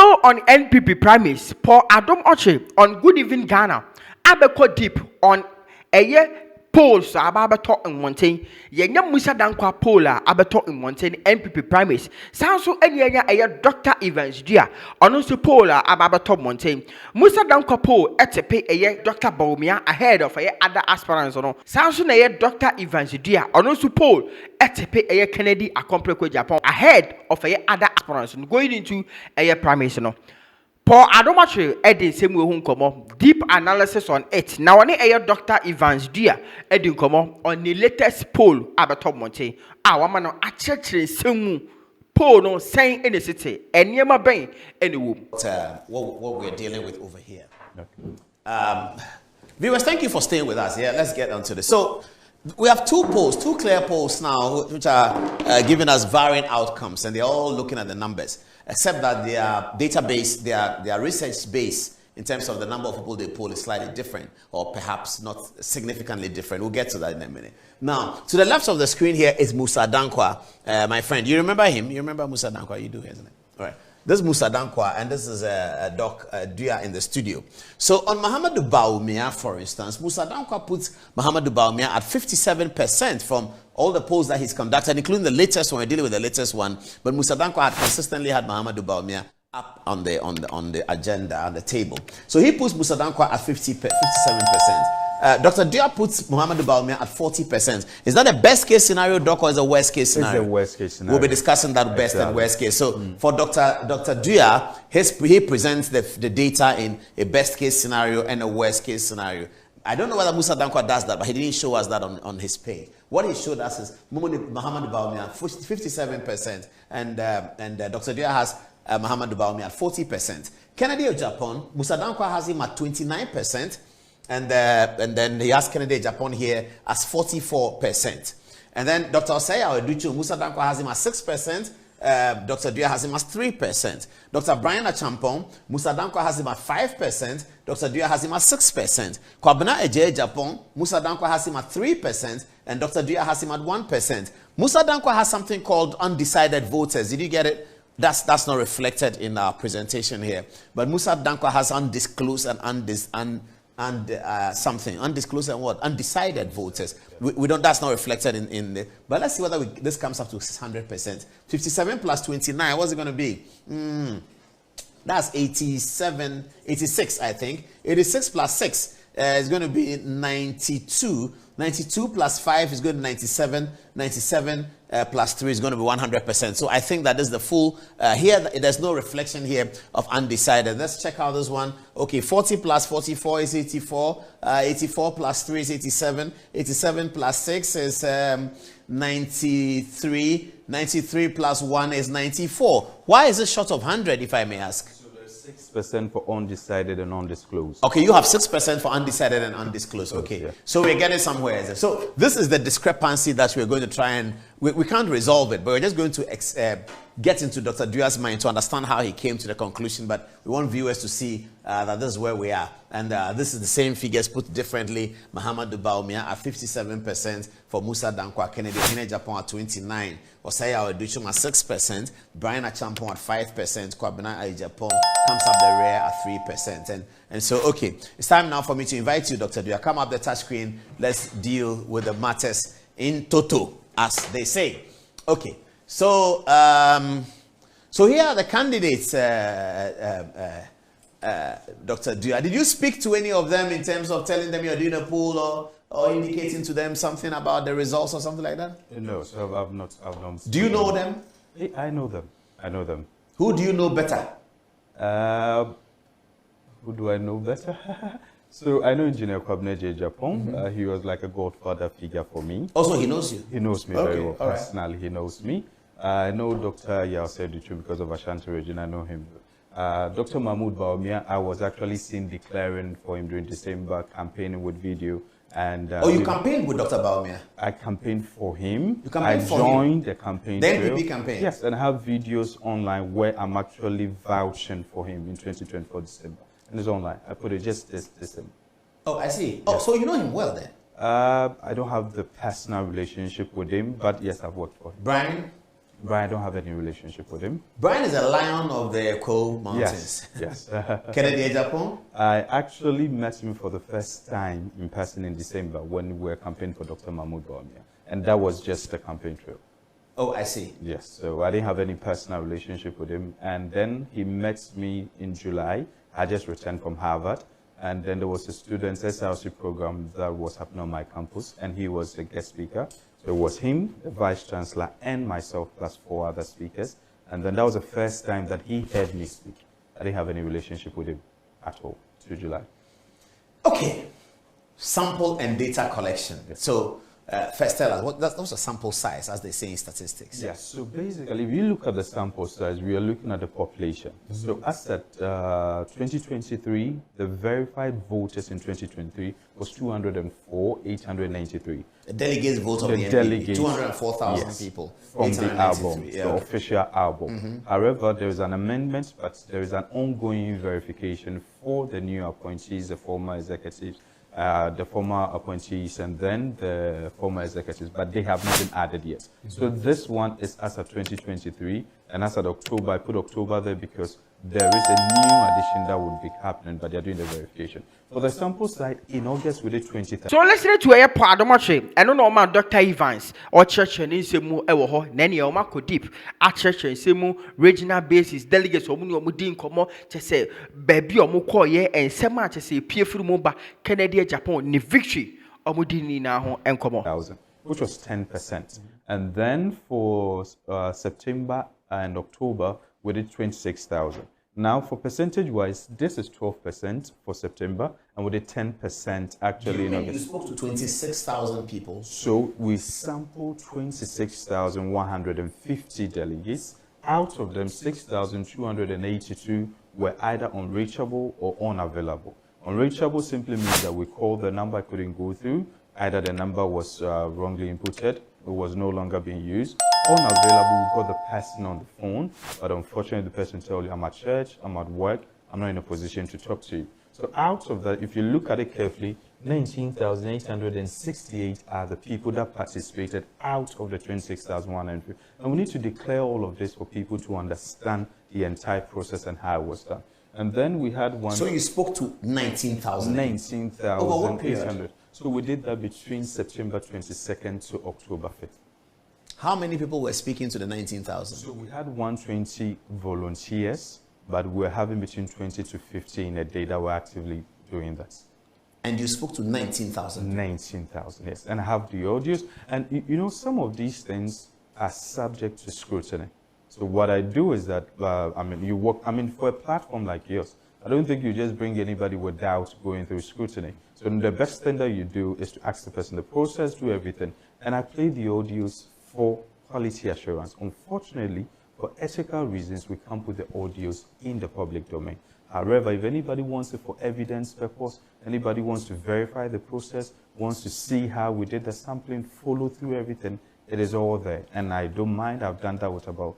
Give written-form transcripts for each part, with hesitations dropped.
Still on NPP Primaries, Paul Adom Otchere on Good Evening Ghana. Abeko deep on polls ababeto in Mountain. Yenya Musa Dankwa pola abeto in Mountain NPP Primaries. Sanso enya Dr. Evans Dia. Onunsu pola ababeto Mountain. Musa Dankwa poll etepe Dr. Bawumia ahead of other aspirants ono. Sanso na Dr. Evans Dia. Onunsu poll etepe Kennedy Akompleko Japan ahead of other aspirants going into primaries no. Paul Adom Otchere edin same way komo deep analysis on it. Now on Dr. Evans Dia edin komo on the latest poll abeto monte. Wama no achechere same poll no saying in the city enyema ben any womb. What we're dealing with over here. Okay. Viewers, thank you for staying with us. Yeah, let's get on to this. So we have two clear polls now, which are giving us varying outcomes, and they're all looking at the numbers, except that their database, their research base in terms of the number of people they poll is slightly different, or perhaps not significantly different. We'll get to that in a minute. Now, to the left of the screen here is Musa Dankwa, my friend. You remember him? You remember Musa Dankwa? You do, isn't it? All right. This is Musa Dankwa, and this is Doc Duya in the studio. So on Mahamadou Bawumia, for instance, Musa Dankwa puts Mahamadou Bawumia at 57% from all the polls that he's conducted, including the latest one. We're dealing with the latest one. But Musa Dankwa had consistently had Mahamadou Bawumia up on the agenda, on the table. So he puts Musa Dankwa at 57%. Dr. Duya puts Mahamadou Bawumia at 40%. Is that a best case scenario, Doc, or is it a worst case scenario? It's the worst case scenario. We'll be discussing that best and worst case. So for Dr. Duya, he presents the data in a best case scenario and a worst case scenario. I don't know whether Musa Dankwa does that, but he didn't show us that on his page. What he showed us is Mahamadou Bawumia 57%, and Dr. Duya has Mahamadou Bawumia at 40%. Kennedy of Japan, Musa Dankwa has him at 29%. And then he has Kennedy Japan here as 44%. And then Dr. Osei Oduchu, Musa Dankwa has him at 6%. Dr. Duya has him as 3%. Dr. Brian Achampong, Musa Dankwa has him at 5%. Dr. Duya has him at 6%. Kwabena Eje Japan, Musa Dankwa has him at 3%. And Dr. Duya has him at 1%. Musa Dankwa has something called undecided voters. Did you get it? That's not reflected in our presentation here. But Musa Dankwa has undisclosed and something undisclosed and what undecided voters. We don't. That's not reflected in the. But let's see whether this comes up to 100%. 57 plus 29. What's it going to be? That's 86, I think. 86 plus 6 is going to be 92. 92 plus 5 is going to be 97. 97 plus 3 is going to be 100%. So I think that is the full. Here, there's no reflection here of undecided. Let's check out this one. Okay, 40 plus 44 is 84. 84 plus 3 is 87. 87 plus 6 is 93. 93 plus 1 is 94. Why is it short of 100, if I may ask? 6% for undecided and undisclosed. Okay, you have 6% for undecided and undisclosed. Okay, yeah. So we're getting somewhere. So this is the discrepancy that we're going to try and we can't resolve it, but we're just going to get into Dr. Duya's mind to understand how he came to the conclusion. But we want viewers to see that this is where we are, and this is the same figures put differently. Mahamadou Bawumia at 57% for Musa Dankwa, Kennedy Japan at 29%, Osei Oduchu at 6%, Brian Achampong at 5%, Kwabena Japan comes up the rear at 3%, and so okay, it's time now for me to invite you, Dr. Duya. Come up the touch screen. Let's deal with the matters in toto, as they say. Okay, so so here are the candidates, Dr. Duya. Did you speak to any of them in terms of telling them you're doing a poll or indicating to them something about the results or something like that? No, so I've not. Do you know them? I know them. I know them. Who do you know better? Who do I know better? So I know Engineer Kwabena Japan. He was like a godfather figure for me. Also, he knows you? He knows me very well. Personally, he knows me. I know Dr. Yao because of Ashanti region. I know him. Dr. Mahmoud Bawumia, I was actually seen declaring for him during December, campaigning with video. And you campaigned with Dr. Bawumia? I campaigned for him. You campaigned for him? I joined the campaign. The NPP campaign? Yes, and I have videos online where I'm actually vouching for him in 2024 December. And it's online. I put it just this December. Oh, I see. Oh, so you know him well then? I don't have the personal relationship with him, but yes, I've worked for him. Brian? Brian, I don't have any relationship with him. Brian is a lion of the Ko Mountains. Yes. Kennedy, Japan? I actually met him for the first time in person in December when we were campaigning for Dr. Mahmoud Bawumia. And that was just a campaign trail. Oh, I see. Yes, so I didn't have any personal relationship with him. And then he met me in July. I just returned from Harvard. And then there was a student's SRC program that was happening on my campus, and he was the guest speaker. So it was him, the vice chancellor, and myself, plus 4 other speakers. And then that was the first time that he heard me speak. I didn't have any relationship with him at all, to July. Okay, sample and data collection. Yes. So first tell us, what's a sample size, as they say in statistics? Yes, so basically, if you look at the sample size, we are looking at the population. So as at 2023, the verified voters in 2023 was 204,893. The delegates vote of the delegates, 204,000 people. From the album, the official album. However, there is an amendment, but there is an ongoing verification for the new appointees, the former executives, the former appointees, and then the former executives, but they have not been added yet. So this one is as of 2023, and as of October, I put October there because there is a new addition that would be happening, but they're doing the verification. For the sample side, in August, we did 20,000. So listening to a part of much, and no man Dr. Evans or church and in Semu Ewo, Nani or Marco Deep, at church and Semu, regional basis, delegates or Mudin Como, to say, baby or Mukoye, and Sema to say, Pierre Frumoba, Canada, Japan, ni victory, or Mudini now and Como. Which was 10%. And then for September and October, we did 26,000. Now, for percentage-wise, this is 12% for September, and we did 10% actually. You spoke to 26,000 people. So we sampled 26,150 delegates. Out of them, 6,282 were either unreachable or unavailable. Unreachable simply means that we called the number, couldn't go through. Either the number was wrongly inputted, it was no longer being used. Unavailable, we got the person on the phone, but unfortunately the person told you, I'm at church, I'm at work, I'm not in a position to talk to you. So out of that, if you look at it carefully, 19,868 are the people that participated out of the 26,150. And we need to declare all of this for people to understand the entire process and how it was done. And then we had one... So you spoke to 19,000? 19,800. So we did that between September 22nd to October 5th. How many people were speaking to the 19,000? So we had 120 volunteers, but we're having between 20 to 50 in a day that we're actively doing that. And you spoke to 19,000? 19,000, yes. And I have the audios. And you know, some of these things are subject to scrutiny. So what I do is that, for a platform like yours, I don't think you just bring anybody without going through scrutiny. So the best thing that you do is to ask the person the process, do everything. And I play the audios for quality assurance. Unfortunately, for ethical reasons, we can't put the audios in the public domain. However, if anybody wants it for evidence purpose, anybody wants to verify the process, wants to see how we did the sampling, follow through everything, it is all there. And I don't mind. I've done that with about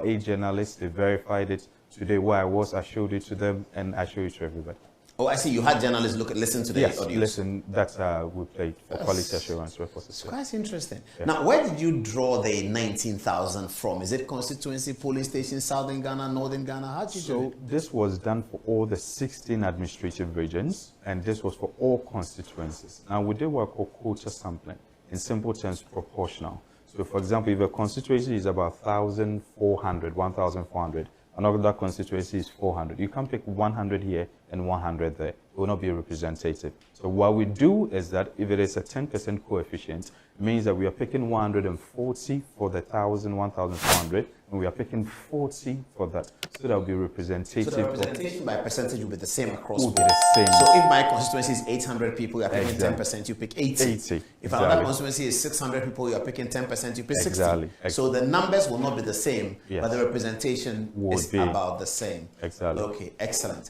8 journalists. They verified it. Today, where I was, I showed it to them, and I show it to everybody. Oh, I see. You had journalists listen to the audio. Yes, listen. That's we played for quality assurance purposes. It's quite interesting. Yeah. Now, where did you draw the 19,000 from? Is it constituency, polling stations, Southern Ghana, Northern Ghana? How did you do it? This was done for all the 16 administrative regions, and this was for all constituencies. Now, we did what called quota sampling. In simple terms, proportional. So, for example, if a constituency is about 1,400, another constituency is 400. You can't pick 100 here and 100 there. It will not be representative. So what we do is that if it is a 10% coefficient, it means that we are picking 140 for the 1,400, and we are picking 40 for that. So that will be representative. So the representation by percentage will be the same across board. The same. So if my constituency is 800 people, you are picking 10%, you pick 80. If another constituency is 600 people, you are picking 10%, you pick 60. So the numbers will not be the same, but the representation is about the same. Exactly. Okay, excellent.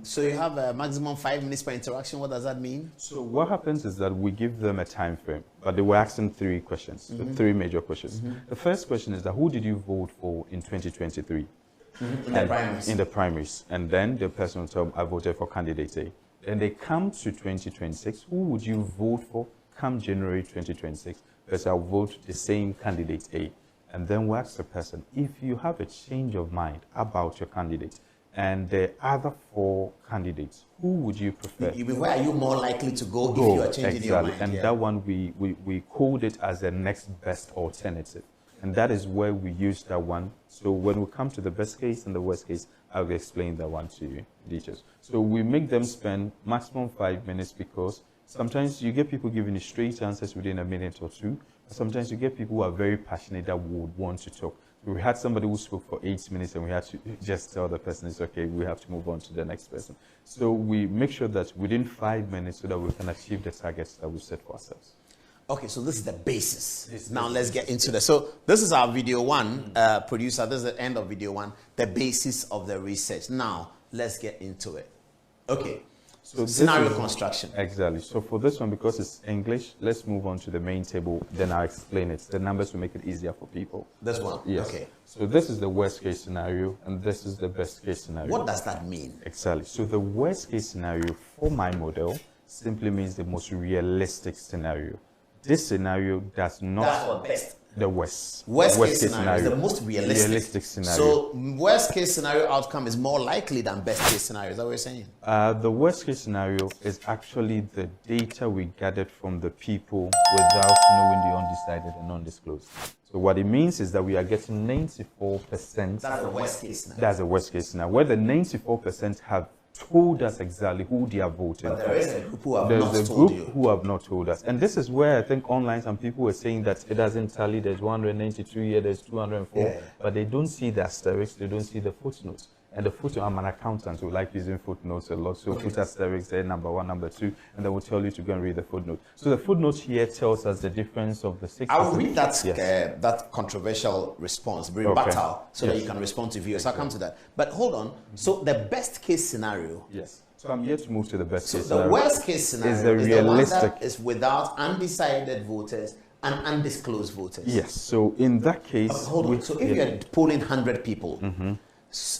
So you have a maximum 5 minutes per interaction. What does that mean? So what happens is that we give them a time frame, but they were asking 3 questions, 3 major questions. The first question is that who did you vote for in 2023? In the primaries. In the primaries. And then the person will tell them, I voted for candidate A. Then they come to 2026. Who would you vote for come January 2026? Because I'll vote the same candidate A. And then we ask the person, if you have a change of mind about your candidate and the other 4 candidates, who would you prefer? You mean, where are you more likely to go if you are changing your mind? And that one, we called it as the next best alternative. And that is where we use that one. So when we come to the best case and the worst case, I'll explain that one to you, teachers. So we make them spend maximum 5 minutes, because sometimes you get people giving you straight answers within a minute or 2. Sometimes you get people who are very passionate that would want to talk. We had somebody who spoke for 8 minutes and we had to just tell the person, it's okay, we have to move on to the next person. So we make sure that within 5 minutes so that we can achieve the targets that we set for ourselves. Okay, so this is the basis. Now let's get into that. So this is our video 1, producer. This is the end of video 1, the basis of the research. Now let's get into it. Okay, so scenario construction. Exactly. So for this one, because it's English, let's move on to the main table. Then I'll explain it. The numbers will make it easier for people. This one? Yes. Okay. So this is the worst case scenario, and this is the best case scenario. What does that mean? Exactly. So the worst case scenario for my model simply means the most realistic scenario. This scenario does not... That's what best. The worst. Worst case scenario is the most realistic scenario. So worst case scenario outcome is more likely than best case scenario. Is that what you're saying? The worst case scenario is actually the data we gathered from the people without knowing the undecided and undisclosed. So what it means is that we are getting 94%. That's the worst case scenario. That's the worst case scenario, where the 94% have told us exactly who they are voting for. But there is a group who have There's not a told group you. who have not told us. And this is where I think online some people were saying that it doesn't tally. There's 192 here, there's 204. Yeah. But they don't see the asterisks, they don't see the footnotes. And the footnote, I'm an accountant who like using footnotes a lot. So put asterisks there, number 1, number 2, and then we'll tell you to go and read the footnote. So the footnote here tells us the difference of the 6%. I will read that Yes. that controversial response, rebuttal, so that you can respond to viewers. I'll come to that. But hold on. So the best case scenario. Yes. So I'm here to move to the best So case the scenario. worst case scenario is the is realistic. the one that is without undecided voters and undisclosed voters. Yes. So in that case, Hold on. So if you're polling 100 people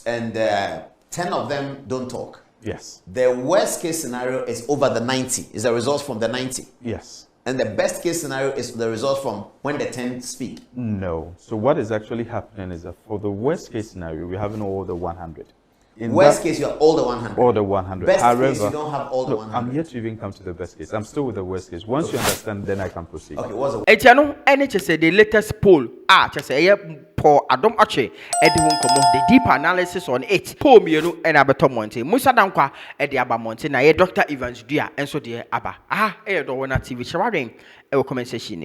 and 10 of them don't talk, yes. the worst case scenario is over the 90, is the results from the 90. Yes. And the best case scenario is the results from when the 10 speak. No. So what is actually happening is that for the worst case scenario, we're having all the 100. In Worst case, you have all the 100. All the 100. Best However, case, you don't have all the look, 100. I'm yet to even come to the best case. I'm still with the worst case. Once you understand, then I can proceed. Okay, what's the Etiano, any say the latest poll. Just say Paul Adom Otchere, the deep analysis on it. Paul Mienu and Abato Monte, Musa Dankwa, Eddie Abamonte, na Dr. Evans Dia, and so dear Abba. Dowona TV sharing a comment session.